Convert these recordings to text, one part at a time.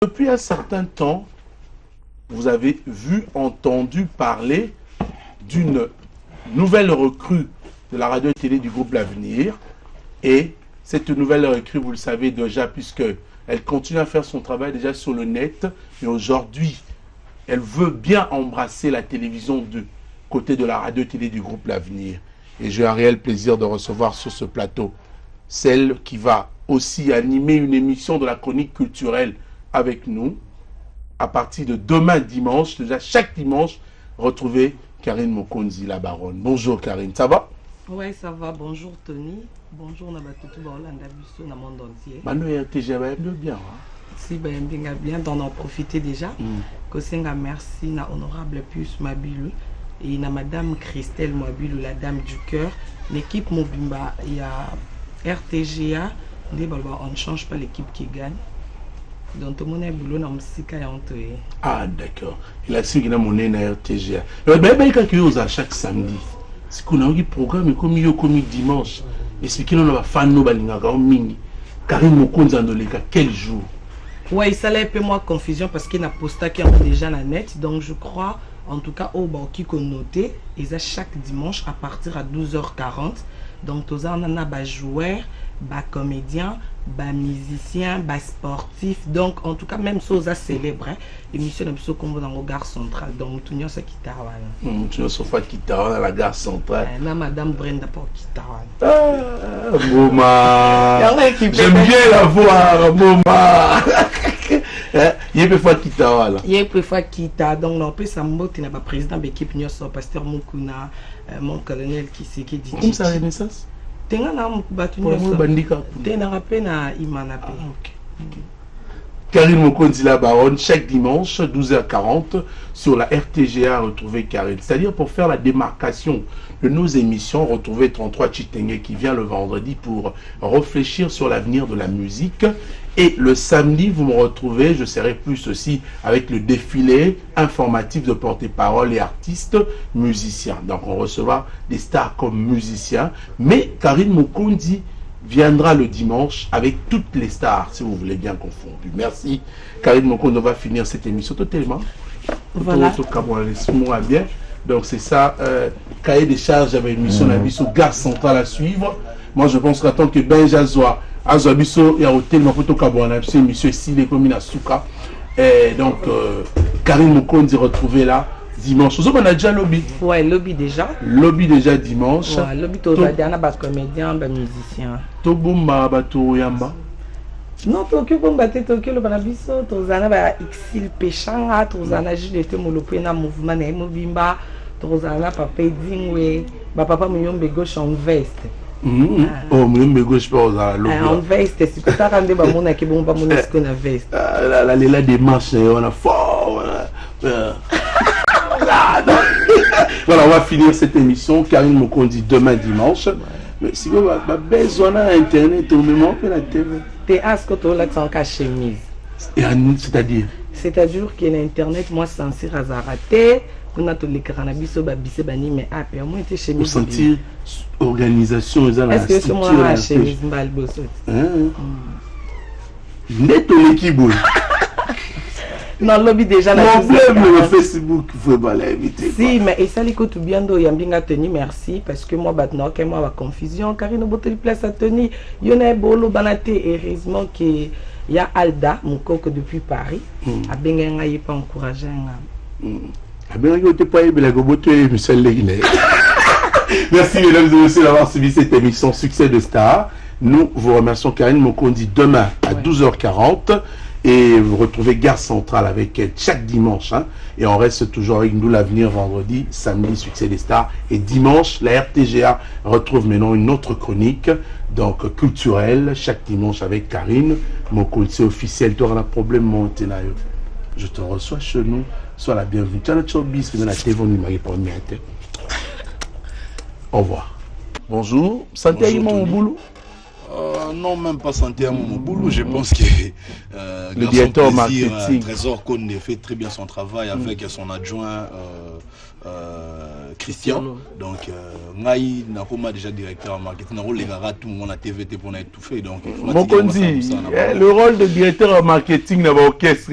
Depuis un certain temps, vous avez vu, entendu parler d'une nouvelle recrue de la radio et télé du groupe L'Avenir. Et cette nouvelle recrue, vous le savez déjà, puisqu'elle continue à faire son travail déjà sur le net. Mais aujourd'hui, elle veut bien embrasser la télévision du côté de la radio et télé du groupe L'Avenir. Et j'ai un réel plaisir de recevoir sur ce plateau celle qui va aussi animer une émission de la chronique culturelle avec nous à partir de demain dimanche, déjà chaque dimanche, retrouvez Karine Mokonzi, la baronne. Bonjour Karine, ça va? Oui, ça va. Bonjour Tony. Bonjour Nabatutu Baolanda Bisso dans le monde entier. Manu RTG va bien. Si, bien, d'en en profiter déjà. Kosenga merci na honorable Pius Mabilu et na madame Christelle Mabilu, la dame du cœur. L'équipe Mobimba, il y a RTGA, on ne change pas l'équipe qui gagne. Donc tout le monde est boulot dans le sika et on. Ah d'accord. Il a su qu'il a monnaie na RTGA. Mais quand il y a chaque samedi, c'est qu'on a un programme comme il y a comme dimanche. Expliquez-nous la fan no balinga mingi. Karine Mokonzi andoleka quel jour? Ouais, ça a un peu moins confusion parce qu'il y a un posta qui est déjà la net. Donc je crois, en tout cas, au banquier qu'on notait, ils ont chaque dimanche à partir à 12h40. Donc tous on a des joueurs, des comédiens, des musiciens, des sportifs. Donc en tout cas, même si on a célébré, l'émission est plus comme dans la gare centrale. Donc tout le monde qui t'a tu as sofa qui t'a dans la gare centrale. Na madame Brenda pour qui t'a Ah, Moma. J'aime bien la voir, Moma. Il y a peu fois qui t'a là. Il y a peu fois qui t'a. Donc non, plus ça me tu n'as pas président de l'équipe Nyoso, pasteur Mukuna, mon colonel qui c'est qui dit. Comme ça renaissance? Tenga na mukubatu Nyoso. Tenga rappel na imanape. Karine Mokonzi la baronne, chaque dimanche, 12h40, sur la RTGA, retrouver Karine. C'est-à-dire pour faire la démarcation de nos émissions, retrouver 33 Chitenge qui vient le vendredi pour réfléchir sur l'avenir de la musique. Et le samedi, vous me retrouvez, je serai plus aussi avec le défilé informatif de porte-parole et artistes musiciens. Donc on recevra des stars comme musiciens. Mais Karine Mokonzi viendra le dimanche avec toutes les stars, si vous voulez bien confondu. Merci. Karine Mokonzi, on va finir cette émission totalement. Voilà. Bien. Donc c'est ça, cahier des charges avec une mission sur gare centrale à suivre. Moi je pense qu'en tant que Benja Zoa, Azobiso et à hôtel, ma photo Kabouana, c'est monsieur Sile comme Souka. Et donc Karine Mokonzi retrouvée là dimanche. On a déjà lobby. Ouais, lobby déjà. Lobby déjà dimanche. Ouais, lobby tout va dire na comédien, ba musicien. To bomba bato yamba. Non, Tokyo bomba te Tokyo le banabiso, tozana ba Xil Pechanga, tozana Jilete Molope na mouvement na Mobimba, tozana papa Dingwe, ba papa Muyombe gauche en veste. Oh, Muyombe gauche pas aux lobby. En veste, c'est tout à rendre ba mona ki bomba mona ce qu'on a veste. La démarche, on a fort. Voilà, on va finir cette émission. Karine Mokonzi demain dimanche. Mais si vous avez besoin d'internet, au moment de la TV. T'es à ce que tu as en chemise. C'est-à-dire? C'est-à-dire qu'il y a internet, moi, sans rater. On a tous les cannabis, babissé, bani, mais après, moi, t'es chemise. Pour sentir organisation, est-ce que c'est moi la chemise, balbosso? Net au l'équipe. Non, lobby déjà la problème le Facebook, il faut pas l'inviter. Si, mais et ça, les tout bien, il y a bien tenu, merci, parce que moi, maintenant, quand moi, la confusion, car il y a beaucoup de place à tenir. Il y en a beaucoup de heureusement qu'il y a Alda, mon coq depuis Paris, a bien pas encouragé. A bien pas Merci, mesdames et messieurs, d'avoir suivi cette émission Succès de Star. Nous vous remercions, Karine Mokonzi, demain à 12h40. Et vous retrouvez Gare Centrale avec elle chaque dimanche. Et on reste toujours avec nous l'Avenir vendredi, samedi, Succès des Stars. Et dimanche, la RTGA retrouve maintenant une autre chronique, donc culturelle, chaque dimanche avec Karine Mokonzi officiel. Tu auras un problème, mon ténayo. Je te reçois chez nous. Sois la bienvenue. Tu as notre showbiz, mais la TV, on m'a répondu. Au revoir. Bonjour. Santé à mon boulot. Non, même pas santé à mon boulot. Je pense que le directeur marketing Trésor Conde fait très bien son travail avec son adjoint Christian. Donc, Ngaï n'a déjà directeur en marketing. Tout le monde a TVT pour étouffer. Donc, le rôle de directeur en marketing dans l'orchestre,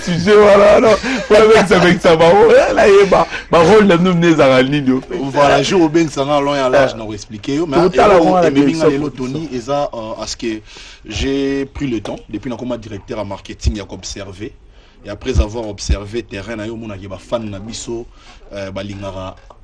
sujet, voilà, non, avec ça, là, il y a un rôle de nous, voilà, je vais bien ça, je vais expliquer. Mais Tony, est-ce que j'ai pris le temps, depuis que je suis directeur en marketing, à observer. Et après avoir observé terrain, il y a fan nabiso,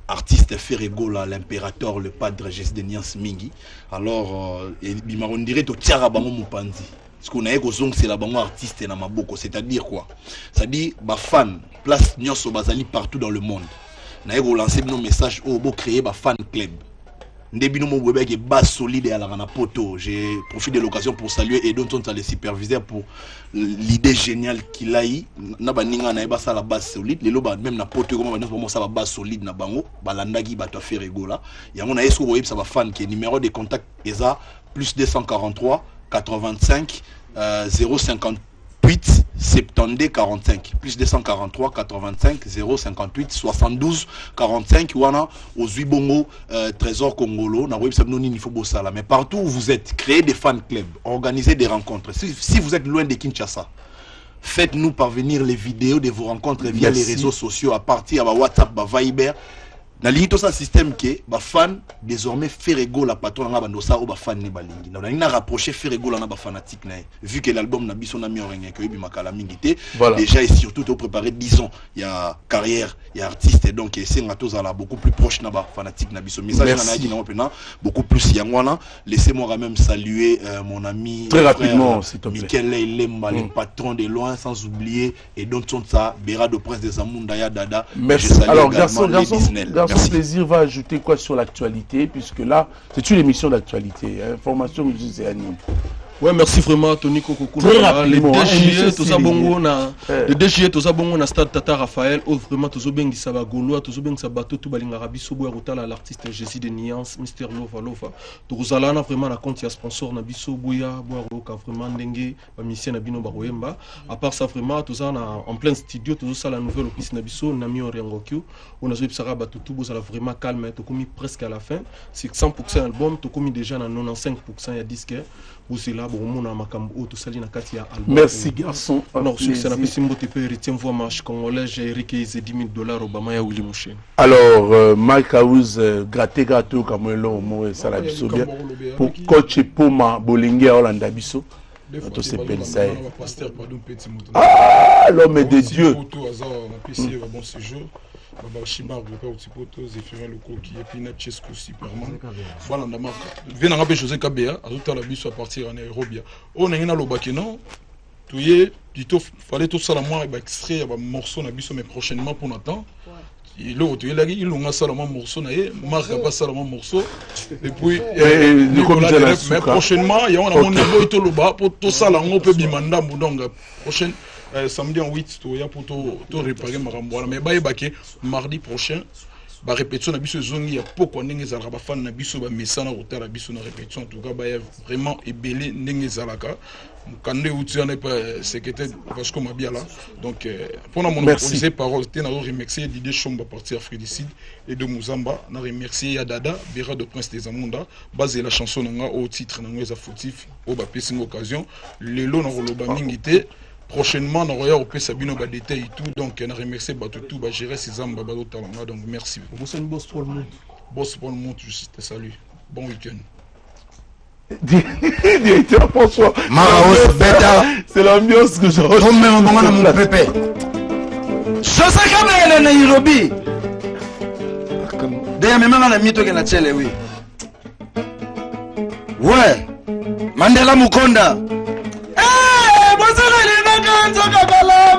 artiste Ferregola, l'impérateur, le padre Jésus de Nias Mingi. Alors, on dirait que Tiara Bango Mupandi. Parce qu'on a dit c'est la bango artiste na maboko, c'est-à-dire quoi? C'est-à-dire bah fan place nyonso bazali partout dans le monde. Na ego lancer nos messages au beau créer ba fan club. Ndebino mo bébé qui est bas solide et à la rana poto. J'ai profité de l'occasion pour saluer Edon Tonta le superviseur pour l'idée géniale qu'il a eu. Na ba ninga na eba ça la base solide. Les loba même na poto comment ba nous ça la base solide na bango. Ba landagi ba to faire rigola. Yango na eso web ça ba fan qui est numéro de contact ESA plus 243 85 058 72 45 plus 243 85 058 72 45 wana aux Bongo Trésor Congolo na web sabno ni faut bossala mais partout où vous êtes, créez des fan clubs, organisez des rencontres. Si vous êtes loin de Kinshasa, faites-nous parvenir les vidéos de vos rencontres via les réseaux sociaux à partir de WhatsApp, Viber. Na lito sa système que ba fan désormais Ferrego la patron nga bandosa o ba fan ne balingi na na rapprocher Ferrego na ba fanatique na vu que l'album na biso na mi orenga que bi makala mingité déjà et surtout au préparer 10 ans il y a carrière il y a artiste et donc c'est ngato ala beaucoup plus proche na ba fanatique na biso message na ki na pena beaucoup plus yangwana. Laissez-moi quand même saluer mon ami très rapidement s'il te plaît Michael Lemba le patron de loin sans oublier et donc ça Béra de Prince des Amunda ya Dada. Merci. Alors garçon son plaisir va ajouter quoi sur l'actualité, puisque là, c'est une émission d'actualité. Information, musique et anime. Ouais, merci vraiment Tony Kokoko. Les DG, tout ça bongo na le DG tout ça bongo na stade Tata Raphaël, oh vraiment tout ça bengi ça ba golo, tout ça bengi ça bateau tout balinga rabiso boya rotala l'artiste Jésus de Niance, Mister Lova. Tout ça là na vraiment na compte ya sponsor na biso boya boya roka vraiment ndenge ba mission na bino ba royemba. À part ça vraiment tout ça en plein studio tout ça la nouvelle office na biso na mi oriangokyo. On a joué ça ba tout bosa vraiment calme, tout commis presque à la fin. C'est 100% album, tout commis déjà na 95% ya disque. Là, merci garçon. Alors, succès na pesimbo te pe retient voix marche congolais, j'ai Eric et $10,000 Obama ya Willy Mouchen. Alors, Mike House gratter gâteau comme un mot ça la biso bien pour coach Poma Bolingue à Hollande biso. Tout c'est ça. Ah, l'homme de Dieu. Bon séjour. Baba Shiba regroupé au Tipoto, Zéphirin Loco qui est Pinat Chesco Superman. Voilà, on a marqué. Viens à José Kabea, à tout à la bus à partir en Nairobi. On a un lobakino. Tu y fallait tout ça la moi extrait un morceau na biso mais prochainement pour Nathan. Et l'autre, il a dit il a seulement morceau naé, Marc a pas seulement morceau. Et puis mais prochainement il y a un monde boy to loba pour tout ça là on peut bimanda donc prochaine samedi en 8 pour tout réparer marambola mais mardi prochain ba répétition na biso zongi ya poko ndenge za ba fan na biso ba mesana rotala biso na répétition en tout cas ba vraiment ébélé ndenge zalaka mukande uti on est pas secrétaire parce que m'a bien là donc pour mon monopoliser parole té na remercier Didier Chomba partir Frédicide et de Muzamba na remercier ya Dada Béra de Prince des Amunda basé la chanson nga au titre nga za fautif au ba pesing occasion lelo na roloba mingité. Prochainement, on va au Sabino ba détail et tout, donc on a remercié tout, ba gérer ces âmes, donc merci. Vous êtes boss pour le monde. Boss pour le monde, je te salue. Bon week-end. Directeur François. C'est l'ambiance que je ressens. Mon pépé. Je sais quand même Nairobi. D'ailleurs, même on a mis tout na télé, oui. Ouais. Mandela Mukonda.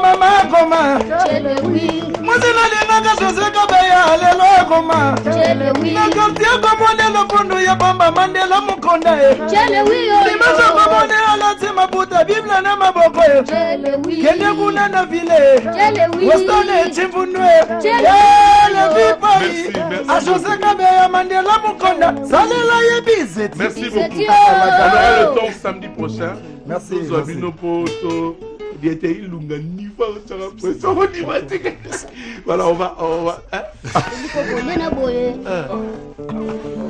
Mama koma chelewi muzina linaka soseka baya lelo koma chelewi nakati kwa mwende lopondo ya bamba Mandela Mukonda chelewi yo limaza kwa Mone alati maputa Biblia na maboko yo Kende kuna na vile Wostone chimfunwe Le vipari Ajose Kabeya Mandela Mukonda Salela yebizeti. Merci beaucoup. On aura le temps samedi prochain. Merci. Voilà, on va.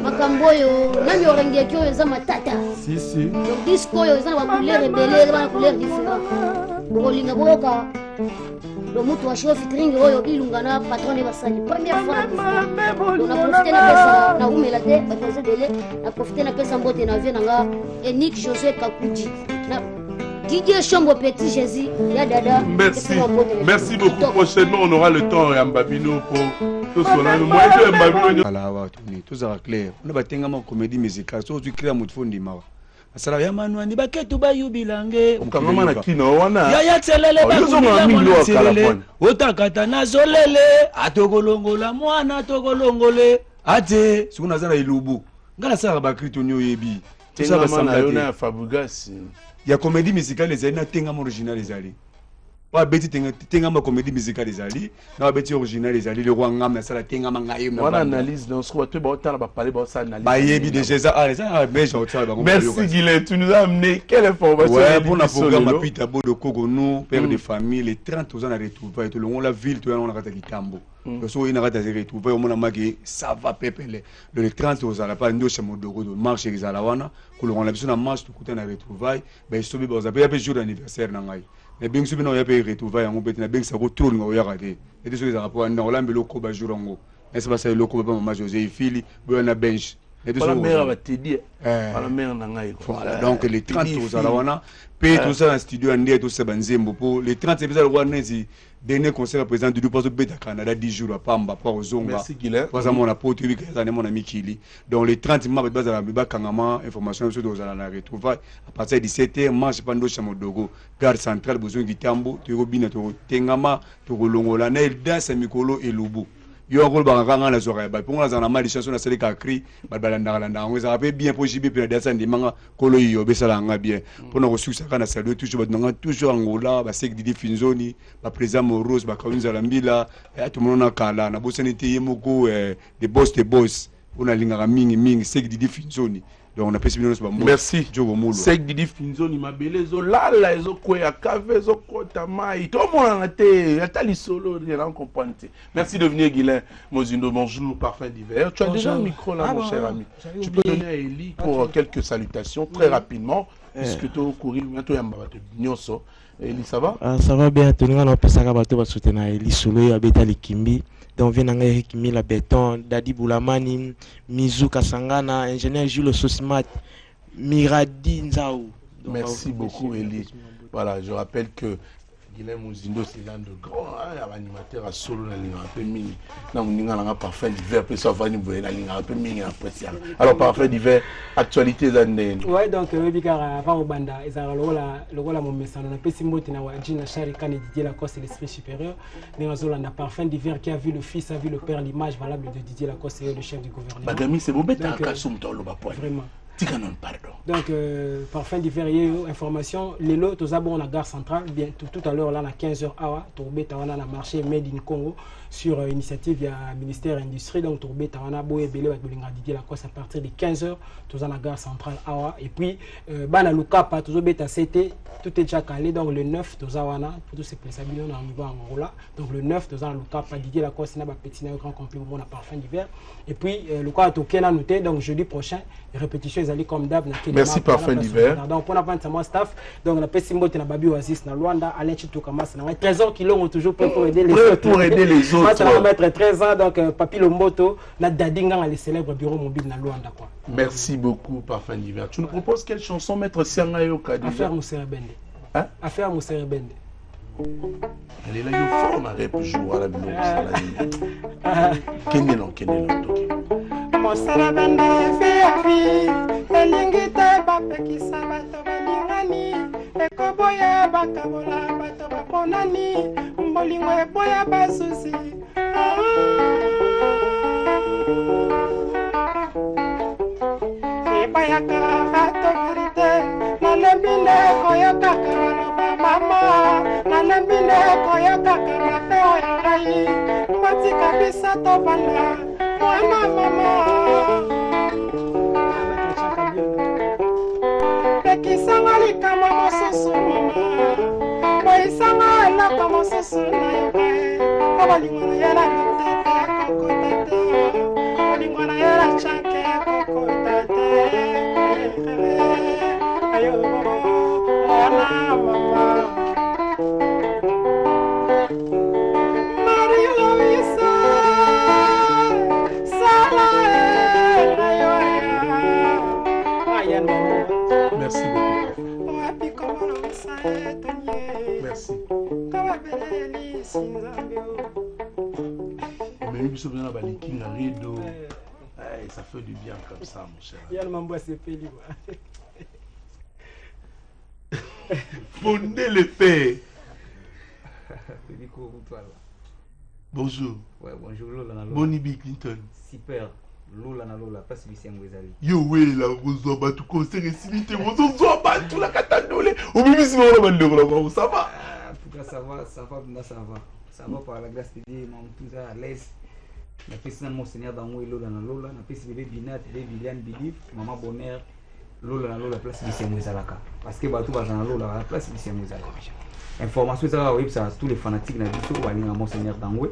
Makamboyo, nani orenge kyo eza matata. Si, si. Donc disco yo eza na couleur rebelle, na couleur différent. Bolinga boka. Le mutu wa show featuring oyo ilungana patron de basali. Première fois. On a profité na pesa na umela te, ba pesa dele, na profité na pesa mbote na vie nanga Enick José Kakuji. Na Didier Chombo Petit Jésus, ya dada. Merci. Merci beaucoup. Prochainement, on aura le temps à Mbabino pour tout cela. Nous moyens de Mbabino. Voilà, tout ça clair. On a battu une comédie musicale. Sauf que tu crées un mot de fond d'image. Asala ya manuani baketu bayubilange Ukangama na kino wana ya tselele bakubilele otakata na zolele atogolongola mwana togolongole ate sikuna zana ilubu ngala sala bakrito nyo yebi ça va sambla ya Fabugasi ya comédie musicale ezali na tenga original ezali wa beti tenga ma comédie musicale ezali na beti original ezali le roi ngam na sala tenga mangaye na wana analyse dans ce tu ba tala ba parler ba ça analyse ba yebi déjà ça mais je retire ba merci Guillet, tu nous as amené quelle information ouais pour la programme apita bodo kogono père de famille les 30 ans à retrouver tout le monde la ville tout on a rata kitambo so ina rata retrouver on a maki ça va pepele le 30 ans à la pas ndo chamodogo de marche ezala wana ko le on la biso na marche tout côté na retrouver ba sobi ba za pe jour d'anniversaire na ngai mais bien sûr non ya pe retrouver yango beti na bien ça ko trop ngo ya raté et des choses à rapport na olambe loko ba jour ngo est-ce pas ça loko ba maman José Fili bo na bench la mère va te dire la mère na ngai voilà donc les 30 aux alawana paye tout ça en studio ande tout ça banzembo pour les 30 c'est bizarre roi nezi dernier concert présent du poste beta Canada 10 jours à Pamba pour Zonga merci Guilherme pour ça mon apôtre lui qui est mon ami Kili donc les 30 mois base à la kangama information sur aux alana retrouver à partir de 17h marche pando chamodogo gare centrale besoin gitambo to robina to tengama to longola na il danse mikolo et lubu yo ngol ba nganga na zora ba ponga za na mali chanson na sele ka cri ba balanda ngo za pe bien pour jibe pe na ndi manga kolo yo besala nga bien pona ko succès kana sa do toujours ba toujours ngola ba sek didi finzoni ba président Moros ba kawinza la mbila tout le monde na kala na bosani te yemoko de boss ona linga mingi sek didi finzoni donc on a pesi bino ba merci jogo mulo sek didi finzoni mabele zo lala ezo koya kave zo kota mai to mona te atali solo ni na comprendre. Merci de venir Guilin Mozindo. Bonjour Parfum d'hiver. Tu as déjà un micro là mon cher ami. Tu peux donner à Eli pour quelques salutations très rapidement puisque tu as couru bientôt yamba te nyoso. Eli ça va? Ça va bien, tout le monde a pensé à bateau parce que tu as Eli solo ya beta likimbi. Donc vient Eric Kimi la béton, Dadi Boulamani, Mizu Kasangana, ingénieur Jules Sosimat, Miradi Nzao. Merci beaucoup Eli. Voilà, je rappelle que Guilherme Mozindo c'est l'un de grands animateurs à solo na ligne un peu mini. Na muninga na Parfum d'hiver peut savoir ni voyer la ligne un peu mini spécial. Alors Parfum d'hiver actualité zane. Ouais donc bikara avant au banda ezara lokola mon message na pesi mbote na wajina Sharika ni Didier Lacoste l'esprit supérieur. Ni zola na Parfum d'hiver qui a vu le fils, a vu le père, l'image valable de Didier Lacoste et le chef du gouvernement. Bagami c'est beau bête à kasum to lo ba point. Vraiment. Pardon. Donc, Parfum d'hiver, information, les lots, tous abonnés à la gare centrale, bien, tout à l'heure, là, à 15h, Tourbé, Tawana, a marché Made in Congo sur initiative du ministère de l'Industrie. Donc, Tourbé, Tawana, Boye, Belé, Didier Lacoste à partir de 15h, tous à la gare centrale, et puis, Bana Lukapa, tous à CT, tout est déjà calé. Donc, le 9, tous à Wana, pour tous ces places à Bilon, on y va en Angola. Donc, le 9, tous à Lukapa, Didier Lacoste, n'a pas petit, grand complet, bon, à Parfum d'hiver. Et puis, le cas au Kenya noté, donc, jeudi prochain, les répétitions, ils allaient comme d'hab. Merci Parfum d'hiver. Donc, pour la vente, c'est mon staff. Donc, on a fait Simbo, na Babi Oasis, na Luanda, Alain Chitoukamas, na 13 ans qui l'ont toujours pour aider les autres. Pour aider les autres. Moi, ça va mettre 13 ans, donc, Papi Lomboto, na Dadinga, les célèbres bureaux mobiles, na Luanda, quoi. Merci beaucoup, Parfum d'hiver. Tu nous proposes quelle chanson, Maître Siangayo Kadija? Affaire Moussere Bende. Hein? Affaire Moussere Bende. Elle est là, il faut ma rep jour à la bibliothèque. Kenelon, Moussere Bende, Fiafi, Elingite, Bapekisa, Bato Balingani, Ekoboya, Bakabola, Bato Baponani, Mbolingwe, Boya, Basusi. Bayaka, Bato Verite, Nalembi, nde koyoka maloba mama nalembi nde koyoka mateo ya ngai matika bisa tovanda mwana mama ekisanga likama mosusu mama boisanga eloko mosusu nayoka obolingo na ye na mitete ya kokota te obolingo na ye na chake ya kokota te ayo mwana mama Marie-Louise Sala ayo ayo Merci beaucoup. Merci. Mais il se vient à Baliking à rideau. Ça fait du bien comme ça, mon cher. Il y a le mambo à ses pélis. Fondez le fait. Bonjour. Ouais, bonjour Lola na Lola. Boni Bill Clinton. Super. Lola na Lola, pas si c'est Ngwezali. Yo ouais la Rozo Batu concert et simité Rozo Batu la katandole. Au même si on va le ça va. En tout cas ça va, ça va. Ça va par la grâce de Dieu, mon tout à l'aise. La personne mon Seigneur dans moi Lola na Lola, na personne bébé Binat, bébé Bilian Bilif, maman bonheur. Lola na Lola place de Ngwezalaka. Parce que Batu va dans Lola la place de Ngwezalaka. Information ça va ça tous les fanatiques na biso ba linga mon Seigneur dans moi.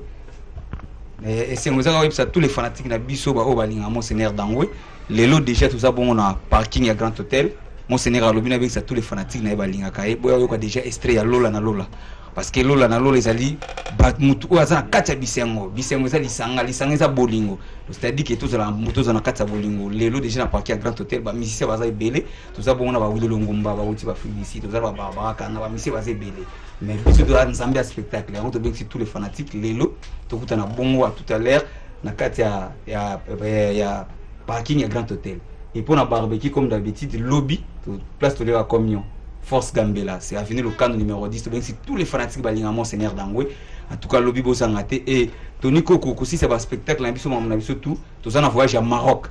Et c'est moi ça tous les fanatiques na biso ba balinga Monseigneur Dangwe lelo déjà tout ça bon on a parking à Grand Hôtel Monseigneur Alobina avec ça tous les fanatiques na balinga kae boya yo déjà extrait ya Lola na Lola parce que Lola na Lola ezali bat mutu oza kati ya bisengo ezali lisanga za bolingo c'est-à-dire que tous la moto za na kati ya bolingo lelo déjà na parking à Grand Hôtel ba musicien baza ebele tout ça bon on a ba Wilolo Ngomba ba uti ba Fibisi tout ça ba kana ba musicien baza ebele mais biso de nzambe à spectacle on te bien tous les fanatiques lelo to kutana bongo à tout à l'heure na kati ya parking à Grand Hôtel et pour na barbecue comme d'habitude lobby place de la communion Force Gambela c'est avenue le canal numéro 10 bien si tous les fanatiques balinga Monseigneur Dangwe en tout cas lobby bosangate et Tony Koko aussi c'est un spectacle na biso na biso tout ça na voyage à Maroc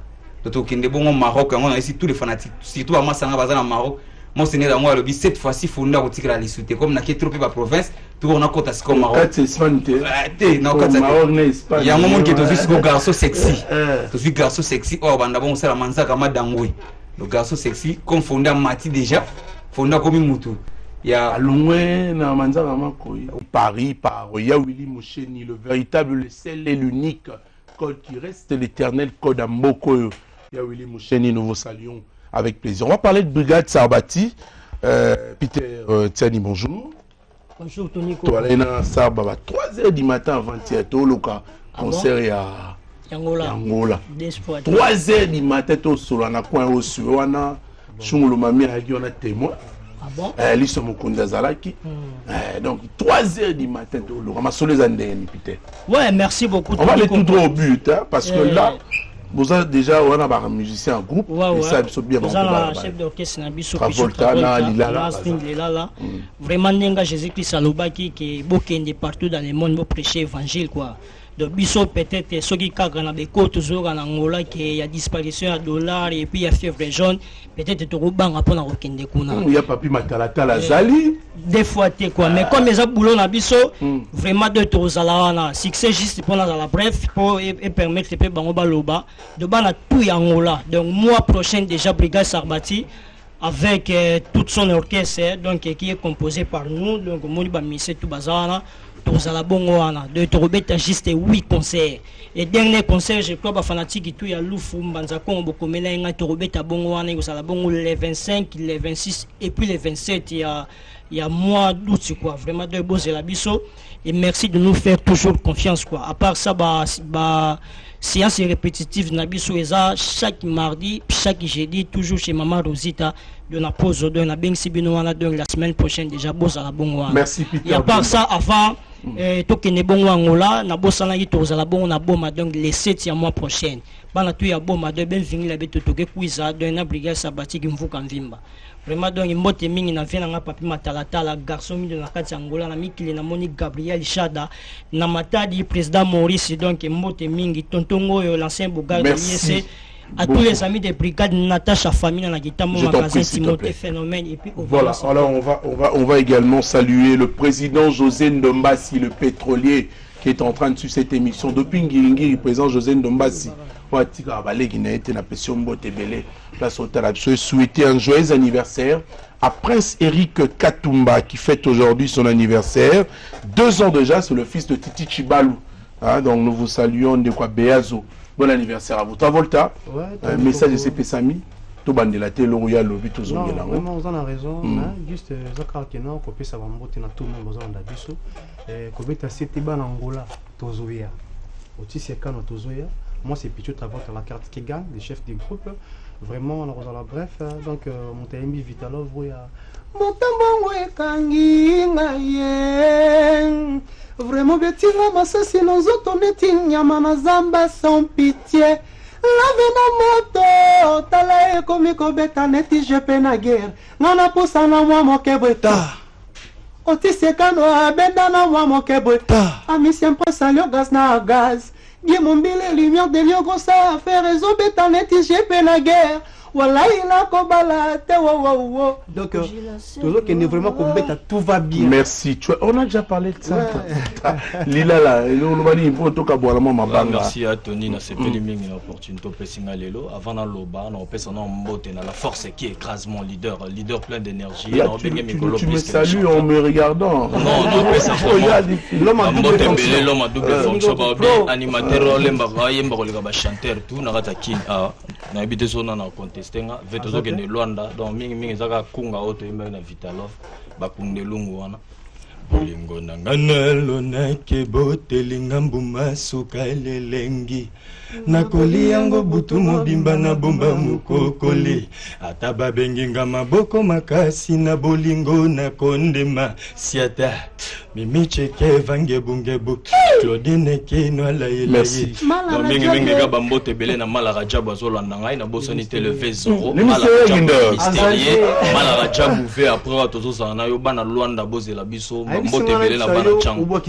to kende bongo Maroc on a ici tous les fanatiques surtout à Masanga bazana Maroc Monseigneur Dangwe lobby cette fois-ci fonda kotikala les souter comme na ketropé ba province tout on a compte à ce comme Maroc na il y a un moment qui est aussi ce garçon sexy tu garçon sexy oh banda bon ça la manzaka Madangwe le garçon sexy comme fonda Mati déjà fonda comme mutu il y a loin na manzaka Makoy Paris par ya Willy Moucheni le véritable le seul et l'unique code qui reste l'éternel code à Mokoyo ya Willy Moucheni nous vous saluons avec plaisir. On va parler de Brigade Sarbati. Peter Tiani, bonjour. Bonjour Tony. Toi, là, ça, 3h du matin avant-hier, tu as concert à Angola. 3h du matin, tu as un coin au sud, on a un témoin. Ah bon? Ils sont Mukunda Zalaki. Donc 3h du matin, tu as les Andéens, Peter. Ouais, merci beaucoup. On va aller tout droit au but, hein, parce que là. Vous avez déjà un musicien en groupe, et ça c'est bien. Vous avez un chef d'orchestre, Travolta, Lilala. Vraiment, Jésus-Christ Salobaki qui est partout dans le monde pour prêcher l'évangile quoi. Donc biso peut-être ceux qui cadrent dans des côtes toujours en Angola qui y a disparition à $, et puis il y a fièvre jaune peut-être tu rebang pour na okende kuna il y a papi matalata la zali des fois t'es quoi mais comme les aboulons na biso vraiment de tozala na succès juste pour la bref pour et permettre pe bango baloba de bana tout Angola donc mois prochain déjà Brigade Sarbati avec toute son orchestre donc qui est composé par nous donc moni ba mise tout bazana tozala bongo wana de torobeta juste 8 concerts et dernier concert je crois ba fanatique tout ya lufu mbanza kongo bokomela nga torobeta bongo wana ngosala bongo les 25 les 26 et puis les 27 il y a mois d'août quoi vraiment de bozela biso et merci de nous faire toujours confiance quoi à part ça ba séance répétitive na biso eza chaque mardi chaque jeudi toujours chez maman Rosita de la pause de la bengsi bino wana donc la semaine prochaine déjà bozala bongo wana merci Peter et à part ça avant tokende bongo Angola na bosala yi tozala bongo na boma donc les 7e mois prochain bana tu ya boma de benvingi la beto toke kuiza de na Brigade Sarbati kimvuka mvimba vraiment donc mbote mingi na vena nga papi matalata la garçon mi de la kati Angola na mikili na moni Gabriel Chada na matadi président Maurice donc mbote mingi tontongo yo l'ancien Bogal de l'IEC à tous les amis des brigades Natacha Famille dans la guitare, mon magasin Timothée Phénomène et puis voilà. Alors on va également saluer le président José Ndombassi, le pétrolier, qui est en train de suivre cette émission depuis Ngiringiri. Président José Ndombassi, souhaiter un joyeux anniversaire à Prince Eric Katumba qui fête aujourd'hui son anniversaire. 2 ans déjà, c'est le fils de Titi Chibalou. Hein, donc nous vous saluons de quoi Beazo. Bon anniversaire à vous. Travolta, un message de CP Sami. Tout bande la télé royale le but aux non, vraiment vous en avez raison. Juste Zakar Kenan, copie ça va monter dans tout le monde besoin d'abisso. Copie ta cité ban Angola, Tozoya. Aussi c'est quand Tozoya. Moi c'est Pichot Travolta la carte qui gagne, les chefs du groupe. Vraiment on a dans la bref. Donc mon TMB Vitalov voya. Motambo ekangi ngayen. Vraiment bêtise masasi nozoto neti nyama na zamba sans pitié. Lave na moto tala ekomi kobeta neti jepe na guerre. Ngana pusa na mwa mokebweta. Otisekano abenda na mwa mokebweta. Amisien pasa lio gaz na gaz. Gimombile lumière de liogo sa affaire ezobeta neti jepe na guerre. Donc, tout va bien. Merci. On a déjà parlé de ça. Lila là, merci à Tony, na sepeli l'opportunité de Pessingalelo. Avant dans l'Oba, on peut s'en emboter dans la force qui écrase mon leader plein d'énergie. Tu me salues en me regardant. Non, on peut ça. L'homme a double fonction. L'homme a double fonction. Animateur, chanteur, tout n'a pas qui a habité son en contestenga. Veto que ne Luanda, donc mingi zaka kunga auto imba na Vitalov, bakunde lungu wana. Bolingo nangana lona ke botelinga mbuma suka lelengi. Nakoli yango butu mobimba na bomba mukokoli. Ata babenginga maboko makasi na bolingo na kondema. Siata mimi cheke vange bungebu. Claudine kino la yele. Merci. Mingi ga bambote bele na malaka jabu azolanda ngai na bosoni televé 0. Malaka jabu ve après tozo sana yo bana Luanda bozela biso bambote bele na bana chango.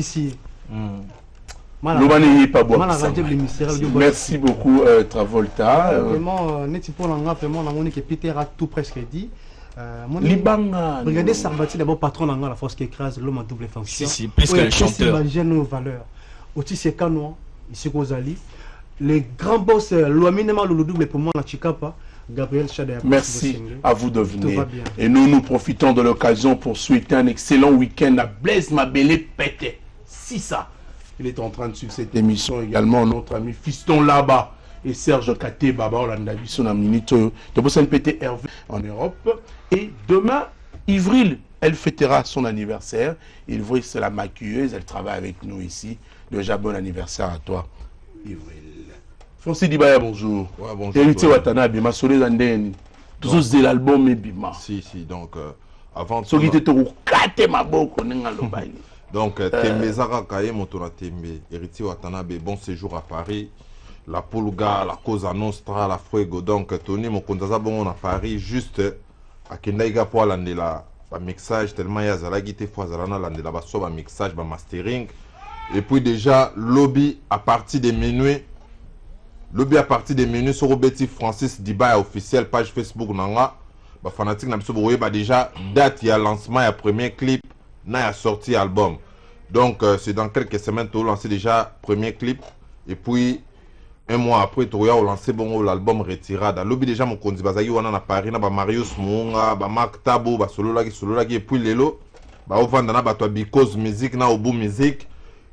Merci beaucoup Travolta. Vraiment, Neti pour l'anga, vraiment, on a que Peter a tout presque dit. Libanga. Regardez Sarbati d'abord patron d'anga, la force qui écrase l'homme en double fonction. Si, plus que le chanteur. Nos valeurs. Aussi c'est Kanoa, ici Rosali. Les grands boss, l'ouaminement le double pour moi, la Chikapa. Gabriel Chadé. Merci à vous de venir. Et nous profitons de l'occasion pour souhaiter un excellent week-end à Blaise Mabélé Pété. Si ça. Il est en train de suivre cette émission également, notre ami Fiston là-bas et Serge Katé Baba, on a vu son minute de Bossan Pété Hervé en Europe. Et demain, Ivril, elle fêtera son anniversaire. Ivril, c'est la maquilleuse, elle travaille avec nous ici. Déjà, bon anniversaire à toi, Ivril. Francis Dibaya, bonjour. Ouais, bonjour. Héritier Watanabe, ma soleil Zandeni. Tous ces albums et Bima. Si, donc, avant tout. Donc, Tembe Zara Kaye, Motona Tembe, Héritier Watanabe, bon séjour à Paris. La Pulga, la Cosa Nostra, la Fuego. Donc, Tony, mon Kondaza, bon, on a Paris, juste à Kendaïga pour l'andela, le mixage, tellement il y a Zalagité, Foazalana, l'andela, le mixage, le mastering. Et puis déjà, lobby à partir des minuit. Lobby à partir des menus sur Roberti Francis Dibaya officiel, page Facebook Nanga. Bah, fanatique n'a pas déjà date, il y a lancement, il y a premier clip, il y a sorti album. Donc c'est dans quelques semaines tu as lancé déjà premier clip. Et puis un mois après tu as lancé bon l'album Retirada. Lobby déjà mon kondi bazaki wana na Paris na ba Marius Muunga, ba Mark Tabo, ba Sololaki et puis lelo ba ovanda na ba to Because Music na Obu Music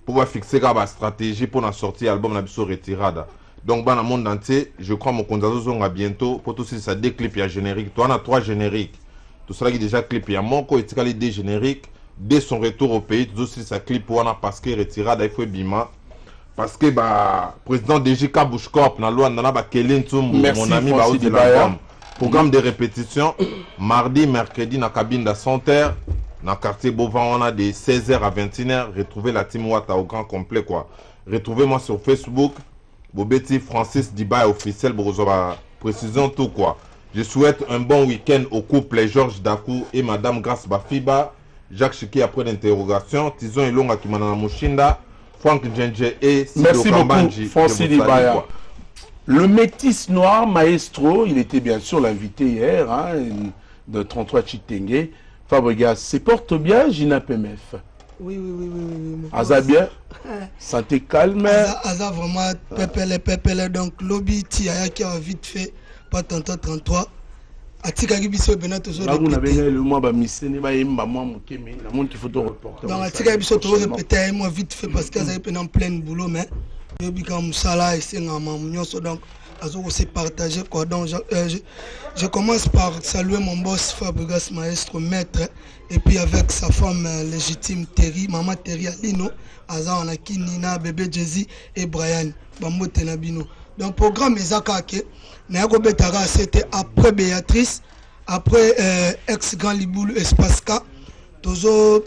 pour fixer la stratégie pour la sortie album na biso Retirada. Donc dans le monde entier, je crois mon Konzazo à bientôt pour tout ça des clips il y a générique. Toi on a 3 génériques. Tout cela qui déjà clip il y a mon ko etikali des génériques dès son retour au pays, tout aussi ça clip wana parce que Retirada il faut bima parce que bah président DJK Bushcorp na loi na ba Kelin Tsumbu mon ami ba de l'album. Programme de répétition mardi, mercredi na cabine de Santerre dans quartier Bovan on a de 16h à 21h. Retrouvez la team Wata au grand complet quoi. Retrouvez-moi sur Facebook. Bobeti Francis Dibaya officiel pour précision tout quoi. Je souhaite un bon week-end au couple Georges Dakou et Madame Grace Bafiba, Jacques Chiki après l'interrogation, Tizon Ilonga Kimanana Mushinda, Franck Djenje et Sido Kambanji. Merci beaucoup Francis Dibaya. Le métis noir Maestro, il était bien sûr l'invité hier, hein, de 33 Chitenge. Fabregas se porte bien, Gina PMF. Oui. Aza bien, santé calme. Aza vraiment pépele, donc lobby Tiaya qui a vite fait, pas tantôt 33. Atikaki biso bena toujours là on avait le mois ba misene ba yemba moi mokeme na monde qu'il faut te reporter. Donc atikaki biso to répéter moi vite fait parce que ça est en plein boulot mais yobi comme ça là et c'est ngama nyonso donc azo se partager quoi donc je commence par saluer mon boss Fabregas Maestro maître et puis avec sa femme légitime Terry maman Terry Alino aza on a Nina bébé Jezi et Brian bambote na bino. Donc programme ezaka ke na yako betara c'était après Béatrice après ex Grand Liboulou Espace K tozo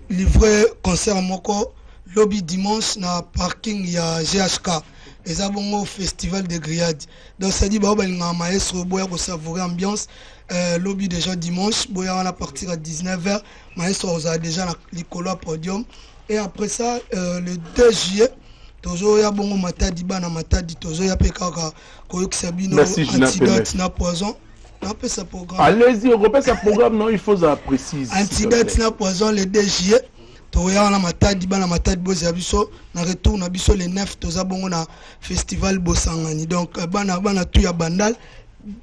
livré concert moko lobby dimanche na parking ya GHK ezabongo festival de grillade. Donc ça dit ba balinga maestro boya ko savourer ambiance lobby déjà dimanche boya on a partir à 19h maestro on déjà na likolo podium et après ça le 2 juillet toujours ya bongo matadi bana matadi toujours ya pekaka koyokisa bino antidote na poison na pesa programme. Allez-y, on repère ce programme non, il faut ça préciser. Antidote na poison le 2 juillet. Toya na matadi bana matadi boza biso na retour na biso le 9 toza bongo na festival Bosangani. Donc bana tout ya bandal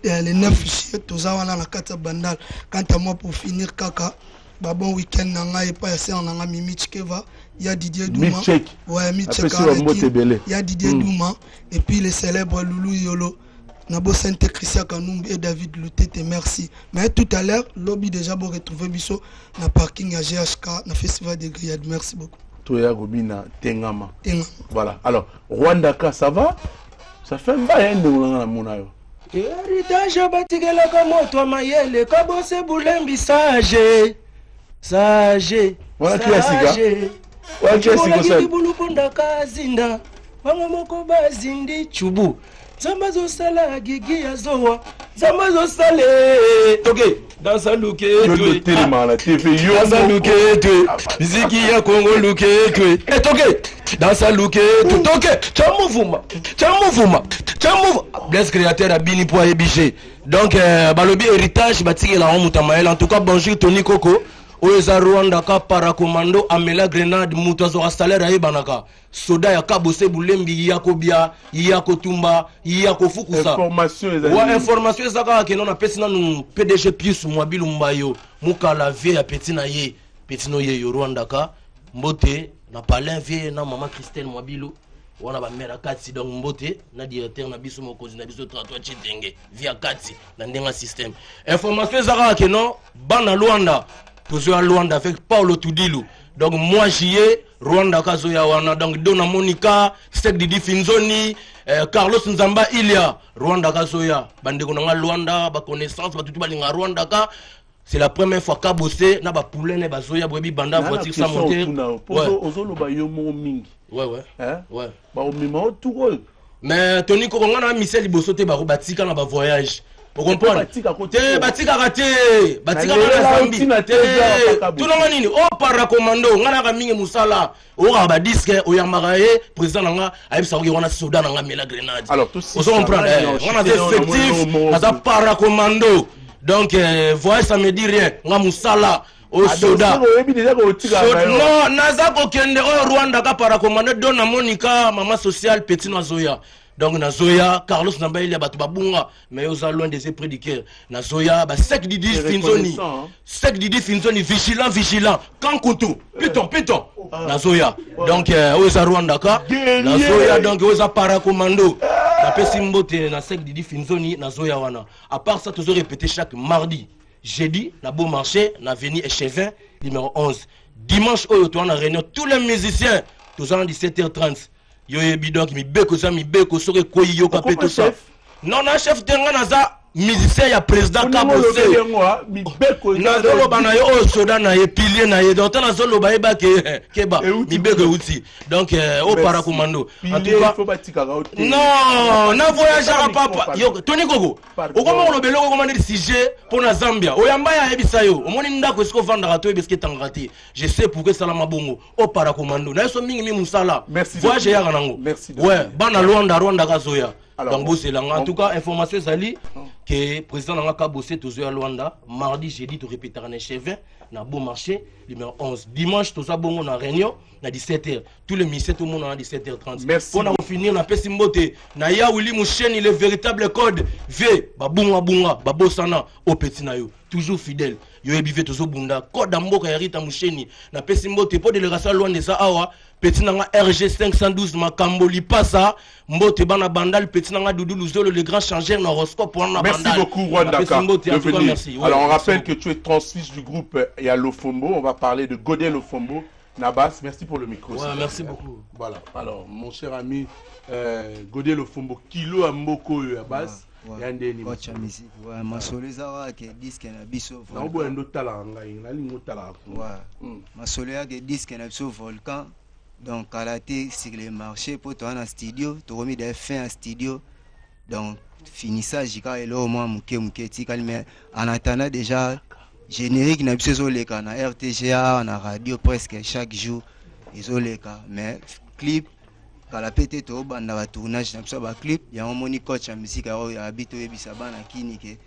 le 9 juillet toza wana na kata bandal. Quant à moi pour finir kaka ba bon week-end na ngai pa ya ser na nga Mimi Chikeva. Il y a Didier Douma. Ouais, Mitchek. Il y a Didier Douma. Et puis les célèbres Loulou Yolo. Nabo Sainte Christian Kanoum et David Loutete, merci. Mais tout à l'heure, lobby déjà pour retrouver Bisso na parking à GHK, na festival de grillade. Merci beaucoup. Toya Gobina Tengama. Voilà. Alors, Rwandaka, ça va? Ça fait un bail de Monayo. Héritage batigela comme toi mayele, kabose boulembi sage. Sage. Voilà qui est Siga. Buluponda kazinda wango moko bazindi chubu zamazo sala gigi ya zowa zamazo sale toke dans un luke dans un luke miziki ya Kongo luke et toke dans un luke toke chamuvuma bless créateur à bini po ebiché donc balobi héritage batiki la mutamael en tout cas bonjour Tony Coco Oeza Rwanda ka parakomando amela grenade mutazo salaire ayebanaka soda ya kabose bulembi yako bia yako tumba yako fukusa information ezaka ke non apesi nanu PDG plus Mwabilu Mbayo mukala vie ya petina ye petino ye yo Rwanda ka mbote na palin vie na maman Christelle Mwabilu wana ba mera kati donc mbote na directeur na biso mokozi na biso 33 Chitenge via kati na ndenga système information ezaka ke non bana Rwanda toujours à Rwanda avec Paulo Tudilou. Donc moi j'y ai Rwanda Kazoya wana donc Dona Monica, Stek Didi Finzoni, Carlos Nzamba Ilia, Rwanda Kazoya, bande konanga Rwanda, ba connaissance ba tutu balinga Rwanda ka. C'est la première fois qu'a bossé na ba poulet na bazoya boyebi banda voiture sans monter. Ozolo ba yo mo mingi. Ouais. Ouais. Ba o mimo tout rôle. Mais Tony Kokonga na Michel Bosote ba batika na ba voyage. Vous comprenez? Batika raté, batika na Zambie. Tout le monde oh paracommando, ngana ka mingi musala. O ba disque o yamagaye président nga ayebisa ko wana soda na mela grenade. Alors tout ça. Vous comprenez? On a des effectifs, ça paracommando. Donc voyez ça me dit rien. Nga musala au soda. Non, naza ko kende o Rwanda ka paracommando Dona Monica, maman sociale petit Zoya. Donc na Zoya, Carlos Namba il y a batu babunga, mais aux loin des prédicateurs. Na Zoya, ba sec Didi Finzoni, sec Didi Finzoni, vigilant, Kankutu, piton, na Zoya. Donc aux Rwanda ka, na Zoya donc aux paracommando. Na pesimbote na sec Didi Finzoni, na Zoya wana. À part ça, toujours répété chaque mardi, jeudi, na Beau Marché, na avenue Echevin, numéro 11. Dimanche, on a réunion tous les musiciens, toujours à 17h30. Yo bidon qui mi beko ça mi beko sore koyi yo kapeto ça non na chef tenga naza musicien ya président kabose nazoloba na ye oyo soda na ye pilier na ye donc ta nazoloba ye keba mibeko euti donc o para commando en tout cas non na voyagera papa yo toni koko okoma olobelo ko komanda sujet pour na Zambia oyamba ya ebisa yo omoni ndako esiko vanda to ebeske tangati je sais pourquoi salama bongo o para commando na so mingi musala voyage ya kanango ouais bana Rwanda kazoya donc en tout cas information ezali que président nanga kabose tozo à Luanda mardi jeudi to répétera na chevin na bon marché numéro 11 dimanche toza bongo na réunion na 17h tous les ministères tout le monde à 17h30 pour na finir na pesimbote na ya Willy Moucheni le véritable code V babunga babosana au petit na yo toujours fidèle yo ebive tozo bunda code mboka ya Rita Moucheni na pesimbote pour délégation Luanda za awa petit nanga RG 512 makambo lipasa mbote bana bandal petit nanga Doudou Luzolo le grand changeur na horoscope pour na bandal. Merci beaucoup Rwandaka de venir. Alors on rappelle que tu es transfise du groupe Yalofombo, on va parler de Godé Lofombo. Nabas, merci pour le micro. Ouais, merci beaucoup. Voilà. Alors mon cher ami Godé Lofombo kilo amboko Nabas. Coach à musique, ouais, ma soliza que disque na biso volcan. Na obo ndo tala ngai, na lingo tala. Ouais. Ma soliza que disque na biso volcan. Donc, karaté sur les marchés pour toi en studio, tu as remis des fins en studio. Donc, finissage, et là au moins, mais en attendant déjà, générique, n'a pas les cas, na RTGA, na radio presque chaque jour, ils ont les cas. Mais clip, quand la pété, tu as un tournage, n'a pas clip, il y a un moni coach en musique, il y a habitué, il y a un clinique,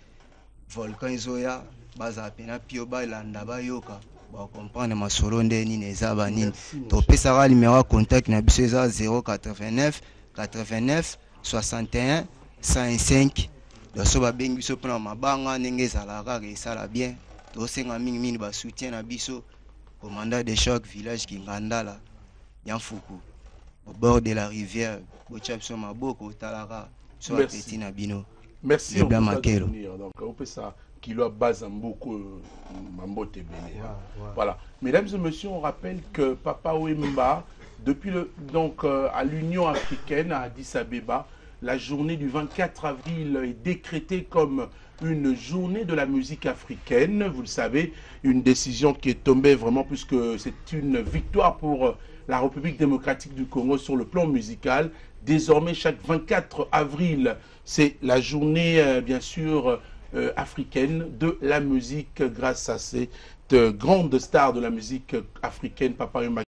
volcan, ils ont ya, base à peine, pioba, l'andaba, yoka. Bon, comprendre ma solo ndeni nezaba nini to pesa numéro contact na biso 089 89 61 105 do so ba bengi biso pona mabanga ndenge zalaka ke sala bien to senga mingi ba soutien na biso commandant de choc village Kingandala Yanfuku au bord de la rivière bocha biso maboko talaka so petit na bino. Merci donc on peut ça kilo à base en beaucoup mambote belé. Voilà. Mesdames et messieurs, on rappelle que Papa Wemba, depuis à l'Union africaine à Addis Abeba, la journée du 24 avril est décrétée comme une journée de la musique africaine. Vous le savez, une décision qui est tombée vraiment puisque c'est une victoire pour la République démocratique du Congo sur le plan musical. Désormais, chaque 24 avril, c'est la journée, bien sûr, africaine de la musique grâce à cette grande star de la musique africaine, Papa Wemba.